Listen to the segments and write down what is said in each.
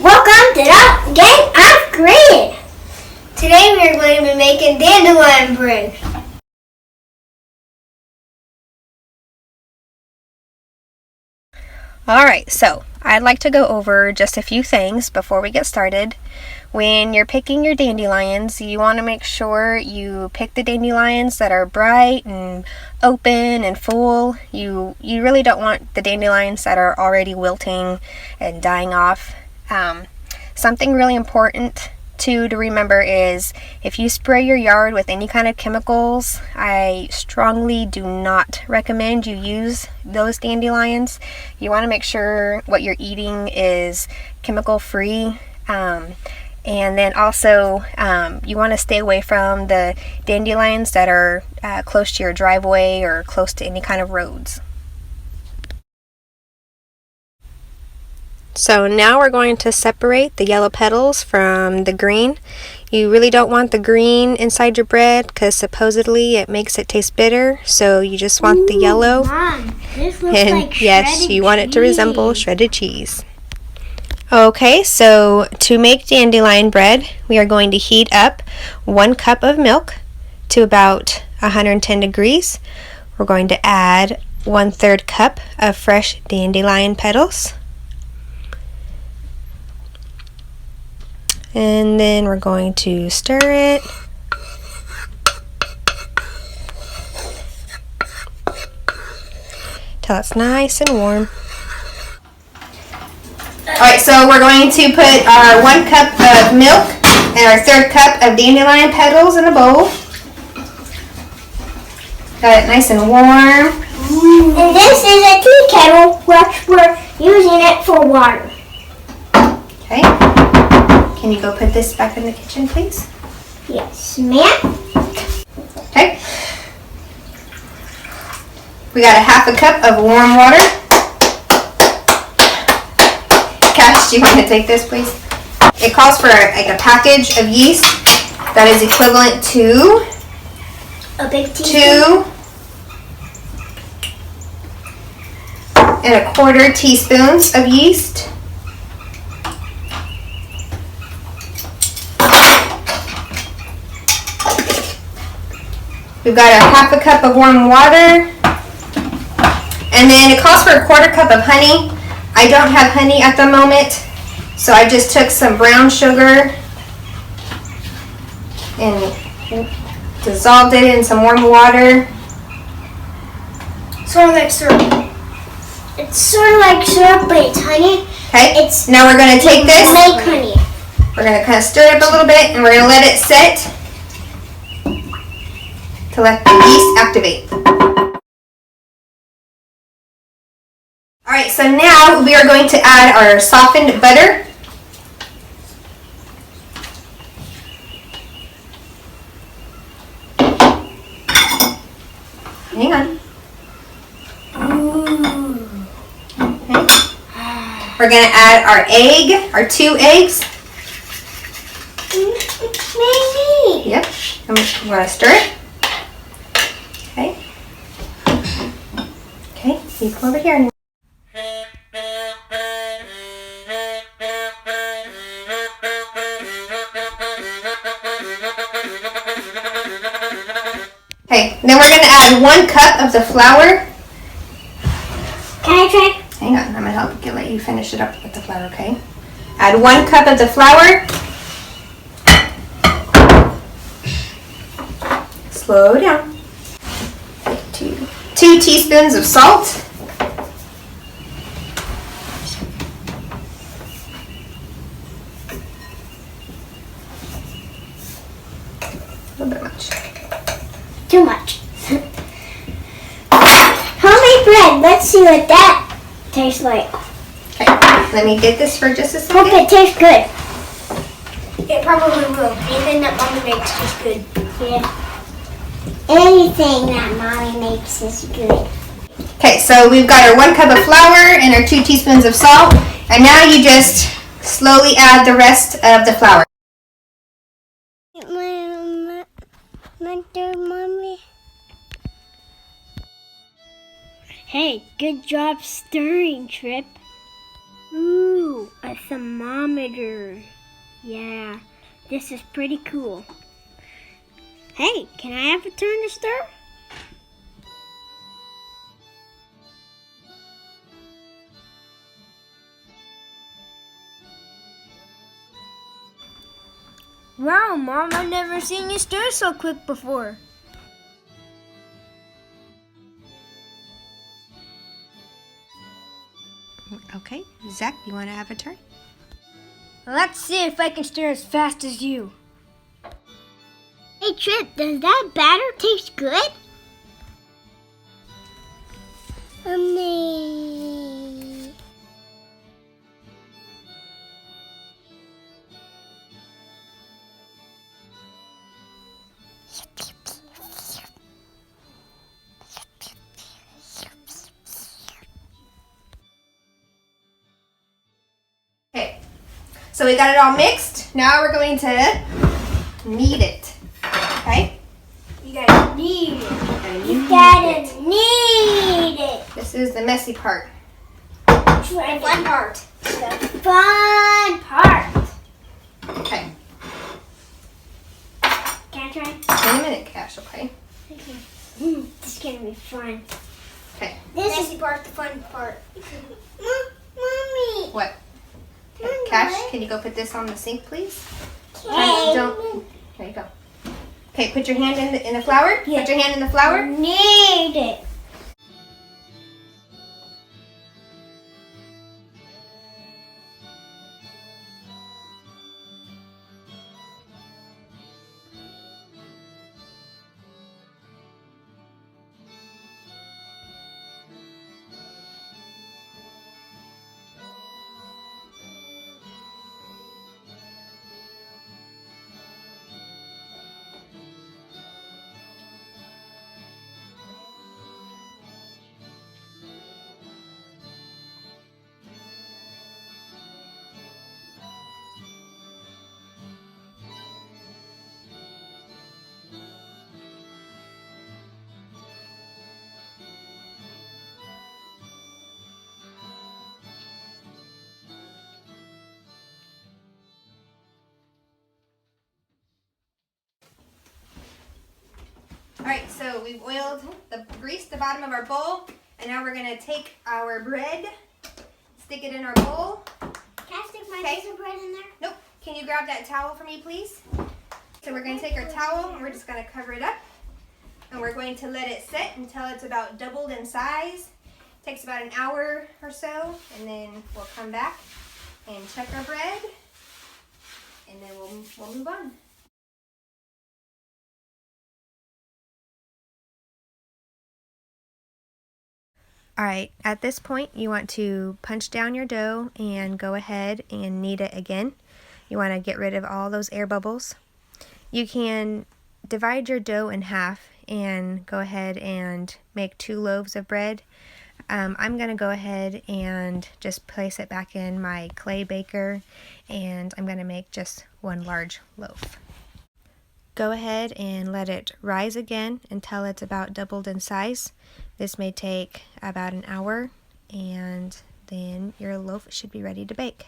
Welcome to the Game of Knead. Today we are going to be making dandelion bread. Alright, so I'd like to go over just a few things before we get started. When you're picking your dandelions, you want to make sure you pick the dandelions that are bright and open and full. You really don't want the dandelions that are already wilting and dying off. Something really important to remember is if you spray your yard with any kind of chemicals, I strongly do not recommend you use those dandelions. You want to make sure what you're eating is chemical free. And then also you want to stay away from the dandelions that are close to your driveway or close to any kind of roads. So now we're going to separate the yellow petals from the green. You really don't want the green inside your bread because supposedly it makes it taste bitter. So you just want the yellow. Mom, this looks And like yes, you want it to resemble shredded cheese. Okay, so to make dandelion bread, we are going to heat up 1 cup of milk to about 110 degrees. We're going to add 1/3 cup of fresh dandelion petals. And then we're going to stir it. Till it's nice and warm. Alright, so we're going to put our 1 cup of milk and our 1/3 cup of dandelion petals in a bowl. Got it nice and warm. And this is a tea kettle, which we're using it for water. Okay. Can you go put this back in the kitchen, please? Yes, ma'am. Okay. We got a 1/2 cup of warm water. Cash, do you want to take this, please? It calls for like a package of yeast that is equivalent to A big teaspoon. 2 1/4 teaspoons of yeast. We've got our 1/2 cup of warm water. And then it calls for a 1/4 cup of honey. I don't have honey at the moment, so I just took some brown sugar and dissolved it in some warm water. Sort of like syrup. It's sort of like syrup, but it's honey. Okay, now we're going to take this. Make honey. We're going to kind of stir it up a little bit, and we're going to let it sit to let the yeast activate. Alright, so now we are going to add our softened butter. Hang on. Okay. We're going to add our egg, our 2 eggs. Maybe. Yep, and we're going to stir it. Okay. Okay, you come over here. Okay, then we're going to add 1 cup of the flour. Can I try? Hang on, I'm going to help you, let you finish it up with the flour, okay? Add 1 cup of the flour. Slow down. 2 teaspoons of salt. A little bit much. Too much. Homemade bread. Let's see what that tastes like. Okay, let me get this for just a Hope second. it tastes good. It probably will. Anything that Mommy makes is good. Yeah. Anything that Mommy makes is good. Okay, so we've got our 1 cup of flour and our 2 teaspoons of salt. And now you just slowly add the rest of the flour. Mommy. Hey, good job stirring, Trip. Ooh, a thermometer. Yeah, this is pretty cool. Hey, can I have a turn to stir? Wow, Mom, I've never seen you stir so quick before. Okay, Zach, you want to have a turn? Let's see if I can stir as fast as you. Hey, Trip, does that batter taste good? Yummy. Okay, so we got it all mixed. Now we're going to knead it. Okay? You gotta knead it. You gotta knead it. This is the messy part. The fun part. The fun part. Okay. Can I try? In a minute, Cash, okay? Okay. This is gonna be fun. Okay. This is the fun part. Mommy. What? Okay, Cash, can you go put this on the sink, please? Okay. Don't. There you go. Okay, put your hand in the flour. Yeah. Put your hand in the flour. Knead it. All right, so we've greased the bottom of our bowl, and now we're gonna take our bread, stick it in our bowl. Can I stick my Okay. piece of bread in there? Nope. Can you grab that towel for me, please? So we're gonna take our towel and we're just gonna cover it up, and we're going to let it sit until it's about doubled in size. Takes about an hour or so, and then we'll come back and check our bread, and then we'll move on. All right, at this point, you want to punch down your dough and go ahead and knead it again. You want to get rid of all those air bubbles. You can divide your dough in half and go ahead and make 2 loaves of bread. I'm going to go ahead and just place it back in my clay baker, and I'm going to make just 1 large loaf. Go ahead and let it rise again until it's about doubled in size. This may take about an hour, and then your loaf should be ready to bake.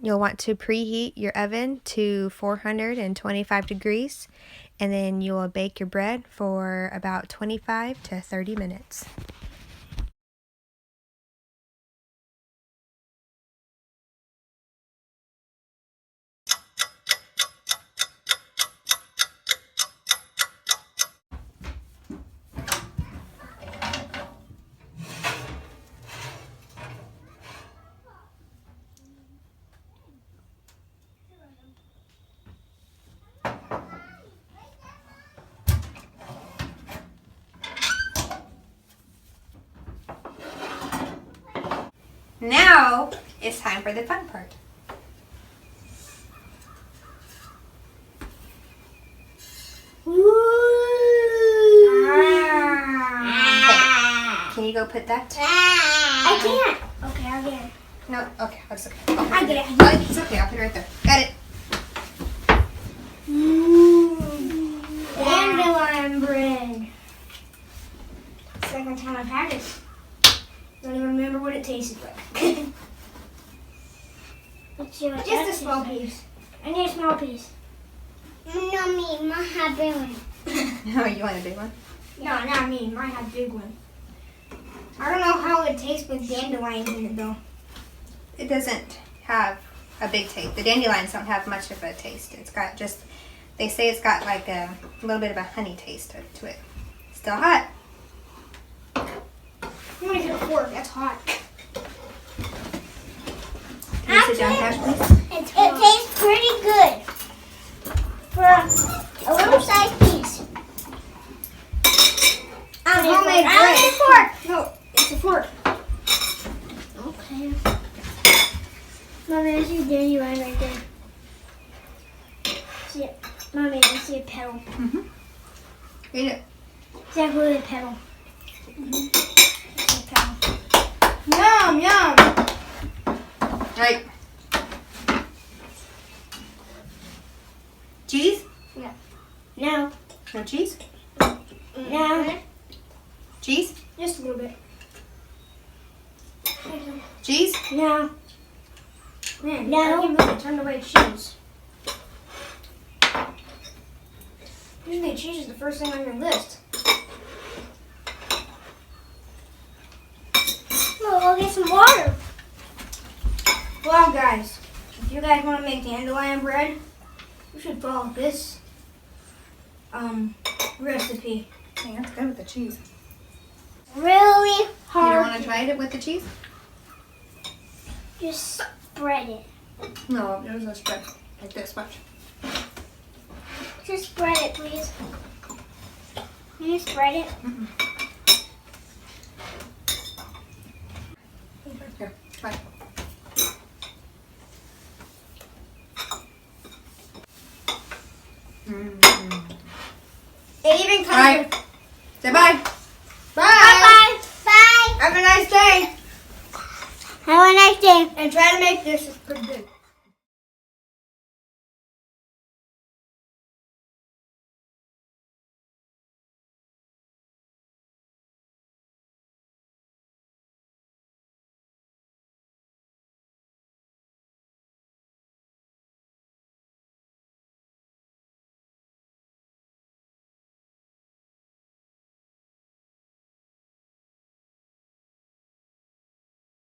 You'll want to preheat your oven to 425 degrees, and then you will bake your bread for about 25 to 30 minutes. Now it's time for the fun part. Can you go put that? I can't. Okay, I'll get it. No, okay, that's okay. I get it. Oh, it's okay, I'll put it right there. Got it. Dandelion bread. Second time I've had it. Don't even remember what it tasted like. Just a small piece. I need a small piece. No, me. Mine had big one. Oh, you want a big one? No, not me. Mine had big one. I don't know how it tastes with dandelions in it though. It doesn't have a big taste. The dandelions don't have much of a taste. It's got just, they say it's got like a little bit of a honey taste to it. Still hot. I'm gonna get a fork. That's hot. Can you sit down, Cash, please? It tastes pretty good for a little size piece. Homemade bread. I need a fork. No, it's a fork. Okay. Mommy, I see a dandelion right there. See it? Mommy, I see a petal. Mm-hmm. Eat it. Exactly a petal. See a petal. Yum, yum. Right. Cheese? No. No. No cheese? No. Cheese? Just a little bit. Cheese? No. Man, no. Turn away cheese. Usually cheese is the first thing on your list. Well, I'll get some water. Well, guys, if you guys want to make dandelion bread, you should follow this recipe. Yeah, it's good with the cheese. Really You hard. don't want to try it with the cheese? Just spread it. No, there's a spread. Like this much. Just spread it, please. Can you spread it? Mm-mm. Here, try. It even comes All right. with... Say bye. Bye. Bye. Bye. Have a nice day. Have a nice day. And try to make this pretty good.